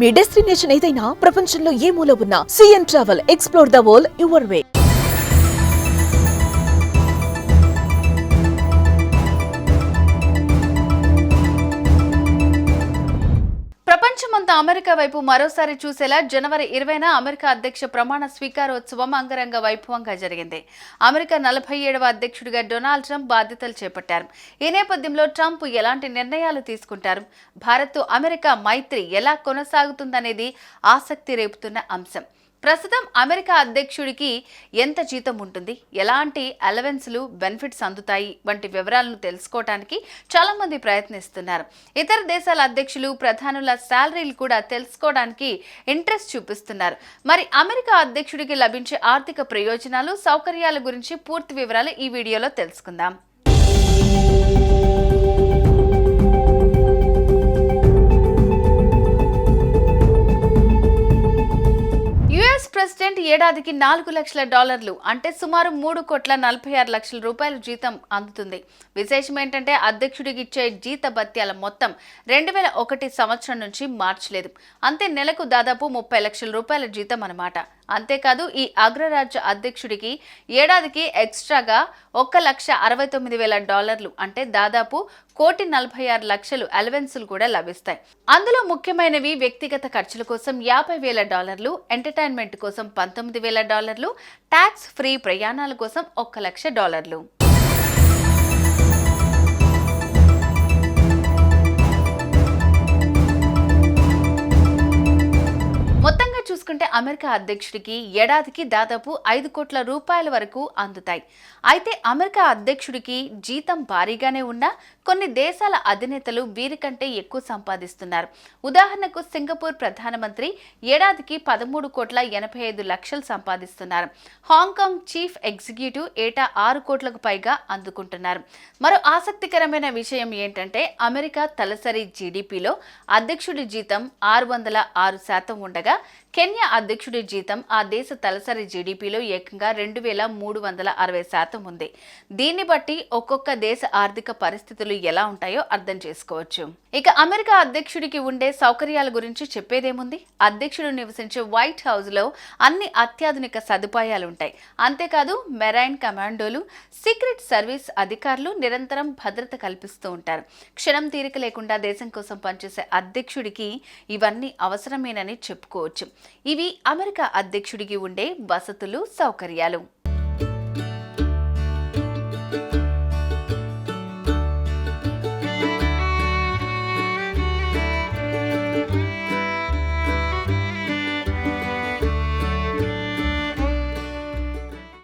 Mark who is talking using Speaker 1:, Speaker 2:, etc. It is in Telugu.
Speaker 1: మీ డెస్టినేషన్ ఏదైనా ప్రపంచంలో ఏ మూల ఉన్నా CN travel explore the world your way.
Speaker 2: ప్రపంచమంతా అమెరికా వైపు మరోసారి చూసేలా జనవరి 20న అమెరికా అధ్యక్ష ప్రమాణ స్వీకారోత్సవం అంగరంగ వైభవంగా జరిగింది. అమెరికా 47వ అధ్యక్షుడిగా డొనాల్డ్ ట్రంప్ బాధ్యతలు చేపట్టారు. ఈ నేపథ్యంలో ట్రంప్ ఎలాంటి నిర్ణయాలు తీసుకుంటారు, భారత్ అమెరికా మైత్రి ఎలా కొనసాగుతుందనేది ఆసక్తి రేపుతున్న అంశం. ప్రస్తుతం అమెరికా అధ్యక్షుడికి ఎంత జీతం ఉంటుంది, ఎలాంటి అలవెన్స్లు బెనిఫిట్స్ అందుతాయి వంటి వివరాలను తెలుసుకోవడానికి చాలా మంది ప్రయత్నిస్తున్నారు. ఇతర దేశాల అధ్యక్షులు, ప్రధానుల శాలరీలు కూడా తెలుసుకోవడానికి ఇంట్రెస్ట్ చూపిస్తున్నారు. మరి అమెరికా అధ్యక్షుడికి లభించే ఆర్థిక ప్రయోజనాలు, సౌకర్యాల గురించి పూర్తి వివరాలు ఈ వీడియోలో తెలుసుకుందాం. ప్రెసిడెంట్ ఏడాదికి $4 లక్షల అంటే సుమారు $3,46,00,000 జీతం అందుతుంది. విశేషం ఏంటంటే అధ్యక్షుడికి ఇచ్చే జీత భత్యాల మొత్తం 2001 సంవత్సరం నుంచి మార్చలేదు. అంతే నెలకు దాదాపు $30 లక్షల జీతం అన్నమాట. అంతేకాదు ఈ అగ్రరాజ్య అధ్యక్షుడికి ఏడాదికి ఎక్స్ట్రాగా $1,69,000 అంటే దాదాపు $1,46,00,000 అలవెన్సులు కూడా లభిస్తాయి. అందులో ముఖ్యమైనవి వ్యక్తిగత ఖర్చుల కోసం $50,000, ఎంటర్టైన్మెంట్ కోసం $19,000, ట్యాక్స్ ఫ్రీ ప్రయాణాల కోసం $1,00,000. మొత్తంగా చూసుకుంటే అమెరికా అధ్యక్షుడికి ఏడాదికి దాదాపు $5 కోట్ల వరకు అందుతాయి. అయితే అమెరికా అధ్యక్షుడికి జీతం భారీగానే ఉన్నా కొన్ని దేశాల అధినేతలు వీరికంటే ఎక్కువ సంపాదిస్తున్నారు. ఉదాహరణకు సింగపూర్ ప్రధానమంత్రి ఏడాదికి $13,85,00,000 సంపాదిస్తున్నారు. హాంకాంగ్ చీఫ్ ఎగ్జిక్యూటివ్ ఏటా $6 కోట్లకు పైగా అందుకుంటున్నారు. మరో ఆసక్తికరమైన విషయం ఏంటంటే అమెరికా తలసరి జీడిపిలో అధ్యక్షుడి జీతం 606% ఉండగా కెన్యా అధ్యక్షుడి జీతం ఆ దేశ తలసరి జీడిపిలో ఏకంగా 2,360% ఉంది. దీన్ని బట్టి ఒక్కొక్క దేశ ఆర్థిక పరిస్థితులు ఎలా ఉంటాయో అర్థం చేసుకోవచ్చు. ఇక అమెరికా అధ్యక్షుడికి ఉండే సౌకర్యాల గురించి చెప్పేదేముంది? అధ్యక్షుడు నివసించే వైట్ హౌస్ లో అన్ని అత్యాధునిక సదుపాయాలు ఉంటాయి. అంతేకాదు మెరైన్ కమాండోలు, సీక్రెట్ సర్వీస్ అధికారులు నిరంతరం భద్రత కల్పిస్తూ ఉంటారు. క్షణం తీరిక లేకుండా దేశం కోసం పనిచేసే అధ్యక్షుడికి ఇవన్నీ అవసరమేనని చెప్పుకోవచ్చు. ఇవి అమెరికా అధ్యక్షుడికి ఉండే వసతులు, సౌకర్యాలు.